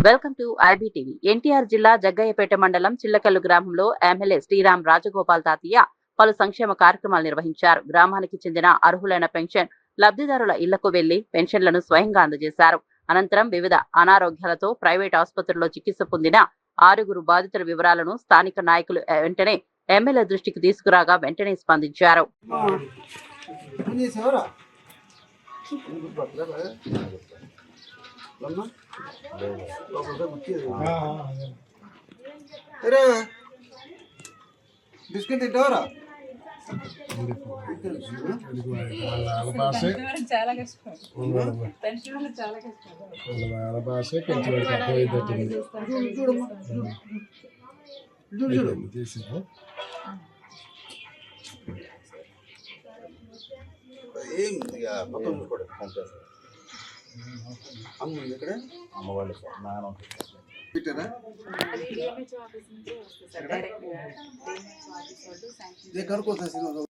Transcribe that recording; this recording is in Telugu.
Welcome to IBTV. ఎన్టీఆర్ జిల్లా జగ్గయ్యపేట మండలం చిల్లకల్లు గ్రామంలో ఎమ్మెల్యే శ్రీరామ్ రాజగోపాల్ తాతయ్య పలు సంక్షేమ కార్యక్రమాలు నిర్వహించారు. గ్రామానికి చెందిన అర్హులైన పెన్షన్ లబ్ధిదారుల ఇళ్లకు వెళ్లి పెన్షన్లను స్వయంగా అందజేశారు. అనంతరం వివిధ అనారోగ్యాలతో ప్రైవేట్ ఆసుపత్రుల్లో చికిత్స పొందిన 6 బాధితుల వివరాలను స్థానిక నాయకులు వెంటనే ఎమ్మెల్యే దృష్టికి తీసుకురాగా వెంటనే స్పందించారు. బిస్కెట్ తింటావరా? ఏం మొత్తం చూసుకోండి. అమ్మ ఇక్కడ అమ్మవాళ్ళు నాన్న పెట్టారా? కనుక్కోవచ్చు.